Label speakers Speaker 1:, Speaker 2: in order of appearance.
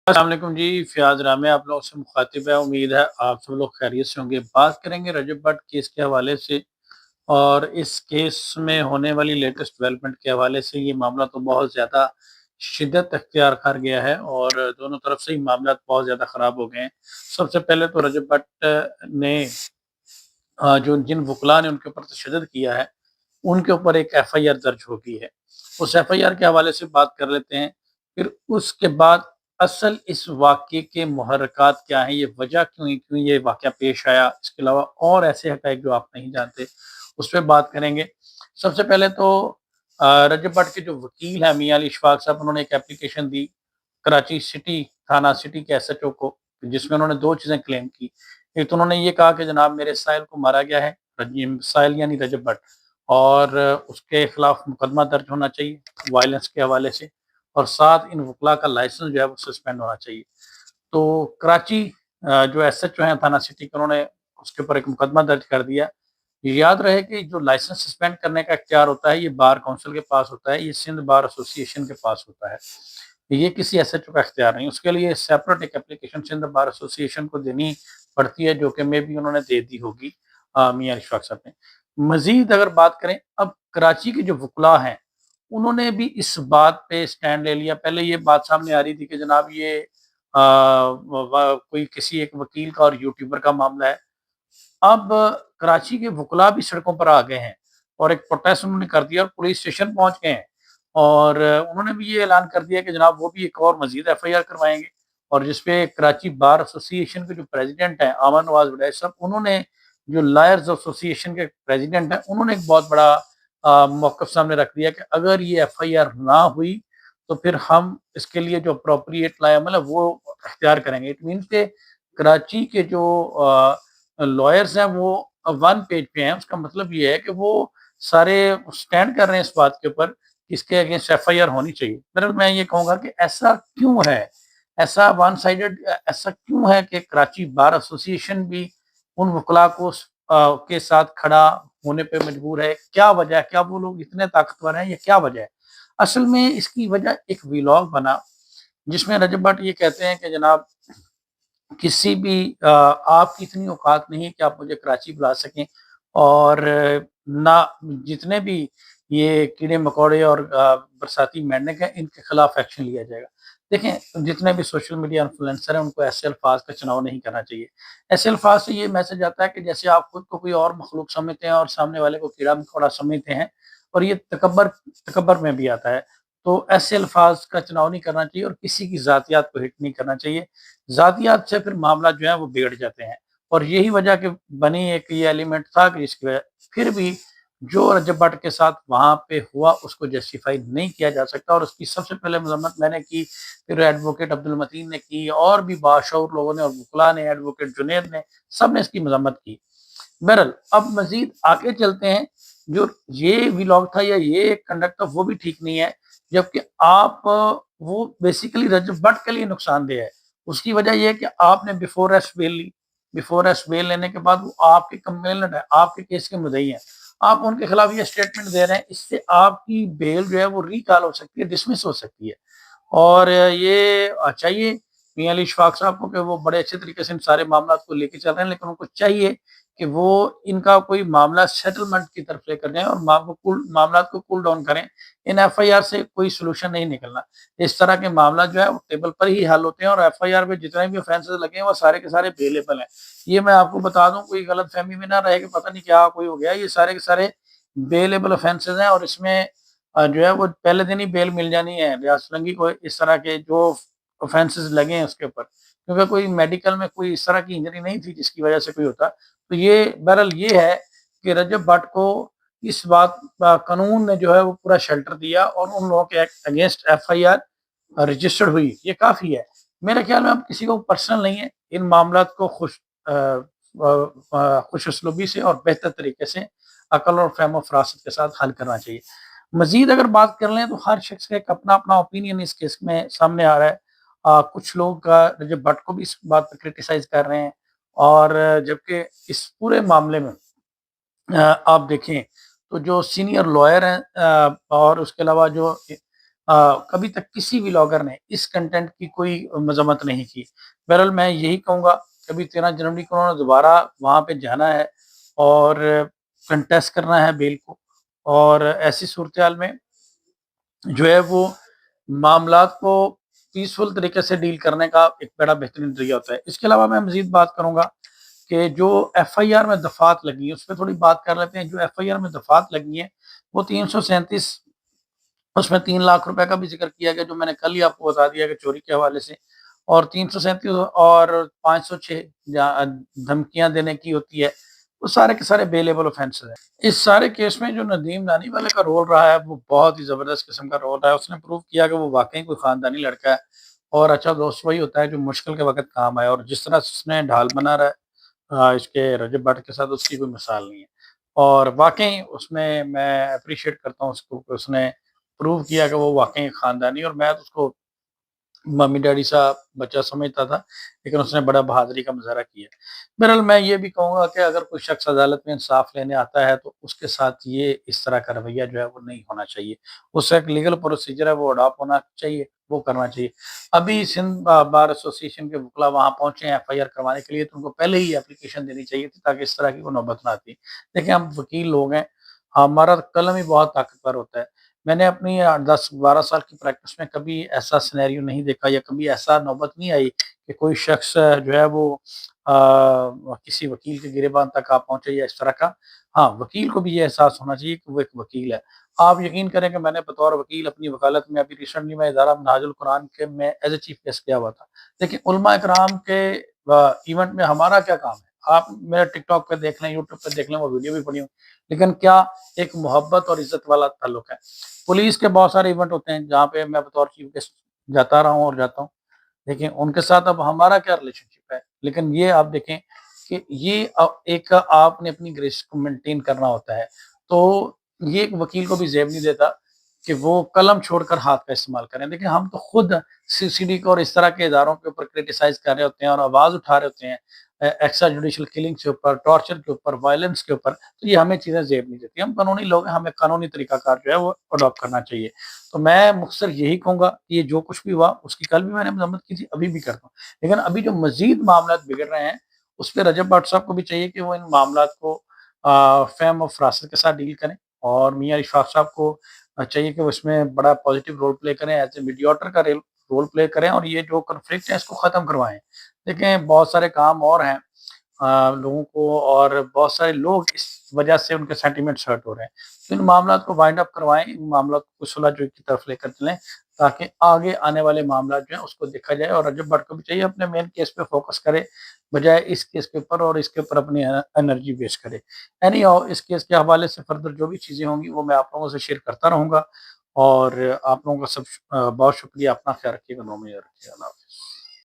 Speaker 1: السلام علیکم جی، فیاض رامے آپ لوگوں سے مخاطب ہے۔ امید ہے آپ سب لوگ خیریت سے ہوں گے۔ بات کریں گے رجب بٹ کیس کے حوالے سے، اور اس کیس میں ہونے والی لیٹسٹ ڈیولپمنٹ کے حوالے سے۔ یہ معاملہ تو بہت زیادہ شدت اختیار کر گیا ہے اور دونوں طرف سے ہی معاملات بہت زیادہ خراب ہو گئے ہیں۔ سب سے پہلے تو رجب بٹ نے جو جن وکلاء نے ان کے اوپر تشدد کیا ہے، ان کے اوپر ایک ایف آئی آر درج ہو گئی ہے۔ اس ایف آئی آر کے حوالے سے بات کر لیتے ہیں، پھر اس کے بعد اصل اس واقعے کے محرکات کیا ہیں، یہ وجہ کیوں یہ واقعہ پیش آیا، اس کے علاوہ اور ایسے حقائق جو آپ نہیں جانتے اس پہ بات کریں گے۔ سب سے پہلے تو رجب بٹ کے جو وکیل ہیں میاں علی اشفاق صاحب، انہوں نے ایک اپلیکیشن دی کراچی سٹی تھانہ سٹی کے ایس ایچ او کو، جس میں انہوں نے دو چیزیں کلیم کی۔ ایک تو انہوں نے یہ کہا کہ جناب میرے سائل کو مارا گیا ہے، سائل یعنی رجب بٹ، اور اس کے خلاف مقدمہ درج ہونا چاہیے وائلنس کے حوالے سے، اور ساتھ ان وکلاء کا لائسنس جو ہے وہ سسپینڈ ہونا چاہیے۔ تو کراچی جو ایس ایچ او ہیں تھانہ سٹی کے، انہوں نے اس کے اوپر ایک مقدمہ درج کر دیا۔ یاد رہے کہ جو لائسنس سسپینڈ کرنے کا اختیار ہوتا ہے یہ بار کونسل کے پاس ہوتا ہے، یہ سندھ بار ایسوسی ایشن کے پاس ہوتا ہے، یہ کسی ایس ایچ او کا اختیار نہیں۔ اس کے لیے سیپریٹ ایک اپلیکیشن سندھ بار ایسوسی ایشن کو دینی پڑتی ہے، جو کہ میں بھی انہوں نے دے دی ہوگی میاں اشفاق صاحب نے۔ مزید اگر بات کریں، اب کراچی کے جو وکلاء ہیں انہوں نے بھی اس بات پہ سٹینڈ لے لیا۔ پہلے یہ بات سامنے آ رہی تھی کہ جناب یہ کوئی کسی ایک وکیل کا اور یوٹیوبر کا معاملہ ہے۔ اب کراچی کے وکلاء بھی سڑکوں پر آ گئے ہیں اور ایک پروٹیسٹ انہوں نے کر دیا اور پولیس اسٹیشن پہنچ گئے ہیں، اور انہوں نے بھی یہ اعلان کر دیا کہ جناب وہ بھی ایک اور مزید ایف آئی آر کروائیں گے، اور جس پہ کراچی بار ایسوسی ایشن کے جو پریزیڈنٹ ہیں عامر نواز وڈیچ صاحب، انہوں نے، جو لائرز ایسوسی ایشن کے پریزیڈنٹ ہیں، انہوں نے ایک بہت بڑا موقف سامنے رکھ دیا کہ اگر یہ ایف آئی آر نہ ہوئی تو پھر ہم اس کے لیے جو اپروپریٹ لائے عمل ہے وہ اختیار کریں گے۔ اٹ مینس کہ کراچی کے جو لائرز ہیں وہ ون پیج پہ ہیں۔ اس کا مطلب یہ ہے کہ وہ سارے سٹینڈ کر رہے ہیں اس بات کے اوپر کہ اس کے اگینسٹ ایف آئی آر ہونی چاہیے۔ میں یہ کہوں گا کہ ایسا کیوں ہے، ایسا ون سائیڈڈ ایسا کیوں ہے کہ کراچی بار ایسوسی ایشن بھی ان وکلاء کو کے ساتھ کھڑا ہونے پہ مجبور ہے؟ کیا وجہ ہے؟ کیا وہ لوگ اتنے طاقتور ہیں، یہ کیا وجہ ہے؟ اصل میں اس کی وجہ ایک ویلاگ بنا جس میں رجب بٹ یہ کہتے ہیں کہ جناب کسی بھی آپ کی اتنی اوقات نہیں ہے کہ آپ مجھے کراچی بلا سکیں، اور نہ جتنے بھی یہ کیڑے مکوڑے اور برساتی مینڈک ہیں ان کے خلاف ایکشن لیا جائے گا۔ دیکھیں، جتنے بھی سوشل میڈیا انفلوئنسر ہیں ان کو ایسے الفاظ کا چناؤ نہیں کرنا چاہیے۔ ایسے الفاظ سے یہ میسج آتا ہے کہ جیسے آپ خود کو کوئی اور مخلوق سمجھتے ہیں اور سامنے والے کو کیڑا مکوڑا سمجھتے ہیں، اور یہ تکبر میں بھی آتا ہے۔ تو ایسے الفاظ کا چناؤ نہیں کرنا چاہیے، اور کسی کی ذاتیات کو ہٹ نہیں کرنا چاہیے۔ ذاتیات سے پھر معاملہ جو ہے وہ بگڑ جاتے ہیں، اور یہی وجہ کہ بنی ایک یہ ایلیمنٹ تھا کہ جس کی وجہ پھر بھی جو رجب بٹ کے ساتھ وہاں پہ ہوا اس کو جسٹیفائی نہیں کیا جا سکتا، اور اس کی سب سے پہلے مذمت میں نے کی، پھر ایڈوکیٹ عبد المتین نے کی، اور بھی باشعور لوگوں نے، اور وکلاء نے، ایڈوکیٹ جنید نے، سب نے اس کی مذمت کی۔ بہرحال اب مزید آگے چلتے ہیں۔ جو یہ ویلاگ تھا یا یہ کنڈکٹ تھا وہ بھی ٹھیک نہیں ہے، جبکہ آپ وہ بیسیکلی رجب بٹ کے لیے نقصان دہ ہے۔ اس کی وجہ یہ ہے کہ آپ نے بیفور ایسٹ بیل لی، بیفور ایسٹ بیل لینے کے بعد وہ آپ کے کمپلینٹ ہے، آپ کے کیس کے مدعی ہیں، آپ ان کے خلاف یہ اسٹیٹمنٹ دے رہے ہیں، اس سے آپ کی بیل جو ہے وہ ریکال ہو سکتی ہے، ڈسمس ہو سکتی ہے۔ اور یہ چاہیے میاں علی اشفاق صاحب کو کہ وہ بڑے اچھے طریقے سے ان سارے معاملات کو لے کے چل رہے ہیں، لیکن ان کو چاہیے کہ وہ ان کا کوئی معاملہ سیٹلمنٹ کی طرف لے کر جائیں اور معاملات کو کول ڈاؤن کریں۔ ان ایف آئی آر سے کوئی سلوشن نہیں نکلنا۔ اس طرح کے معاملات جو ہے وہ ٹیبل پر ہی حل ہوتے ہیں، اور ایف آئی آر پہ جتنے بھی اوفینسز لگے ہیں وہ سارے کے سارے بیلیبل ہیں۔ یہ میں آپ کو بتا دوں، کوئی غلط فہمی میں نہ رہے کہ پتہ نہیں کیا کوئی ہو گیا، یہ سارے کے سارے بیلیبل اوفینسز ہیں، اور اس میں جو ہے وہ پہلے دن ہی بیل مل جانی ہے ریاض فلنگی کو، اس طرح کے جو اوفینسز لگے ہیں اس کے اوپر، کیونکہ کوئی میڈیکل میں کوئی اس طرح کی انجری نہیں تھی جس کی وجہ سے کوئی ہوتا۔ تو یہ بہرحال یہ ہے کہ رجب بٹ کو اس بات قانون نے جو ہے وہ پورا شیلٹر دیا، اور ان لوگوں کے against F I R registered ہوئی، یہ کافی ہے۔ میرے خیال میں اب کسی کو پرسنل نہیں ہے، ان معاملات کو خوش اسلوبی سے اور بہتر طریقے سے عقل اور فہم و فراست کے ساتھ حل کرنا چاہیے۔ مزید اگر بات کر لیں تو ہر شخص کا ایک اپنا اپنا اوپینین اس کیس میں سامنے آ رہا ہے۔ کچھ لوگ رجب بٹ کو بھی اس بات پہ کرٹیسائز کر رہے ہیں، اور جبکہ اس پورے معاملے میں آپ دیکھیں تو جو سینئر لائر ہیں، اور اس کے علاوہ جو کبھی تک کسی ولاگر نے اس کنٹینٹ کی کوئی مذمت نہیں کی۔ بہرحال میں یہی کہوں گا کہ ابھی 13 جنوری کو انہوں نے دوبارہ وہاں پہ جانا ہے اور کنٹیسٹ کرنا ہے بیل کو، اور ایسی صورتحال میں جو ہے وہ معاملات کو پیسفل طریقے سے ڈیل کرنے کا ایک بڑا بہترین ذریعہ ہوتا ہے۔ اس کے علاوہ میں مزید بات کروں گا کہ جو ایف آئی آر میں دفعات لگی ہیں اس پہ تھوڑی بات کر لیتے ہیں۔ جو ایف آئی آر میں دفعات لگی ہیں وہ 337، اس میں 3 لاکھ روپے کا بھی ذکر کیا گیا جو میں نے کل ہی آپ کو بتا دیا کہ چوری کے حوالے سے، اور 337 اور 506 دھمکیاں دینے کی ہوتی ہے، وہ سارے کے سارے بیلیبل اوفینسز ہیں۔ اس سارے کیس میں جو ندیم نانی والے کا رول رہا ہے وہ بہت ہی زبردست قسم کا رول رہا ہے۔ اس نے پروو کیا کہ وہ واقعی کوئی خاندانی لڑکا ہے، اور اچھا دوست وہی ہوتا ہے جو مشکل کے وقت کام آئے، اور جس طرح اس نے ڈھال بنا رہا ہے اس کے رجب بھٹ کے ساتھ، اس کی کوئی مثال نہیں ہے۔ اور واقعی اس میں اپریشیٹ کرتا ہوں اس کو کہ اس نے پروو کیا کہ وہ واقعی خاندانی، اور میں تو اس کو ممی ڈیڈی صاحب بچہ سمجھتا تھا، لیکن اس نے بڑا بہادری کا مظاہرہ کیا۔ بہرحال میں یہ بھی کہوں گا کہ اگر کوئی شخص عدالت میں انصاف لینے آتا ہے تو اس کے ساتھ یہ اس طرح کا رویہ جو ہے وہ نہیں ہونا چاہیے۔ اس سے ایک لیگل پروسیجر ہے وہ اڈاپٹ ہونا چاہیے، وہ کرنا چاہیے۔ ابھی سندھ بار ایسوسی ایشن کے وکلا وہاں پہنچے ہیں ایف آئی آر کروانے کے لیے، تو ان کو پہلے ہی اپلیکیشن دینی چاہیے تھی تاکہ اس طرح کی کوئی نوبت نہ آتی۔ دیکھیں ہم وکیل لوگ ہیں، ہمارا قلم ہی بہت طاقتور ہوتا ہے۔ میں نے اپنی 10-12 سال کی پریکٹس میں کبھی ایسا سینیریو نہیں دیکھا، یا کبھی ایسا نوبت نہیں آئی کہ کوئی شخص جو ہے وہ کسی وکیل کے گریبان تک آپ پہنچے یا اس طرح کا۔ ہاں، وکیل کو بھی یہ احساس ہونا چاہیے کہ وہ ایک وکیل ہے۔ آپ یقین کریں کہ میں نے بطور وکیل اپنی وکالت میں ابھی ریسنٹلی میں ادارہ منہاج القرآن کے میں ایز اے چیف گیسٹ گیا ہوا تھا۔ لیکن علماء اکرام کے ایونٹ میں ہمارا کیا کام ہے؟ آپ میرے ٹک ٹاک پہ دیکھ لیں، یوٹیوب پہ دیکھ لیں، وہ ویڈیو بھی پڑی ہوں، لیکن کیا ایک محبت اور عزت والا تعلق ہے۔ پولیس کے بہت سارے ایونٹ ہوتے ہیں جہاں پہ میں بطور چیف گیسٹ جاتا رہا ہوں اور جاتا ہوں، لیکن ان کے ساتھ اب ہمارا کیا ریلیشن شپ ہے؟ لیکن یہ آپ دیکھیں کہ یہ ایک آپ نے اپنی گریس کو مینٹین کرنا ہوتا ہے، تو یہ ایک وکیل کو بھی زیب نہیں دیتا کہ وہ قلم چھوڑ کر ہاتھ کا استعمال کریں۔ دیکھیں ہم تو خود سی سی ڈی کو اور اس طرح کے اداروں کے اوپر کرٹیسائز کر رہے ہوتے ہیں اور آواز اٹھا رہے ہوتے ہیں ایکسٹرا جوڈیشل کلنگ کے اوپر، ٹارچر کے اوپر، وائلنس کے اوپر، تو یہ ہمیں چیزیں زیب نہیں دیتی۔ ہم قانونی لوگ ہیں، ہمیں قانونی طریقہ کار جو ہے وہ اڈاپٹ کرنا چاہیے۔ تو میں مختصر یہی کہوں گا کہ یہ جو کچھ بھی ہوا اس کی کل بھی میں نے مذمت کی تھی، ابھی بھی کرتا ہوں، لیکن ابھی جو مزید معاملات بگڑ رہے ہیں اس پہ رجب بھٹ صاحب کو بھی چاہیے کہ وہ ان معاملات کو فہم و فراست کے ساتھ ڈیل کریں، اور میاں اشفاق صاحب کو چاہیے کہ وہ اس میں بڑا پازیٹیو رول پلے کریں، ایز اے میڈیاٹر کا رول پلے کریں، اور یہ جو کنفلکٹ ہے اس کو ختم کروائیں۔ دیکھیں بہت سارے کام اور ہیں لوگوں کو، اور بہت سارے لوگ اس وجہ سے ان کے سینٹیمنٹس ہرٹ ہو رہے ہیں، تو ان معاملات کو وائنڈ اپ کروائیں، ان معاملات کو صلح جوئی کی طرف لے کر چلیں، تاکہ آگے آنے والے معاملات جو ہیں اس کو دیکھا جائے۔ اور رجب بھٹ کو بھی چاہیے اپنے مین کیس پہ فوکس کرے بجائے اس کیس کے اوپر، اور اس کے اوپر اپنی انرجی ویسٹ کرے۔ اینی ہاؤ اس کیس کے حوالے سے فردر جو بھی چیزیں ہوں گی وہ میں آپ لوگوں سے شیئر کرتا رہوں گا، اور آپ لوگوں کا سب بہت شکریہ۔ اپنا خیال رکھیے گا، نومید رکھیے گا، اللہ حافظ۔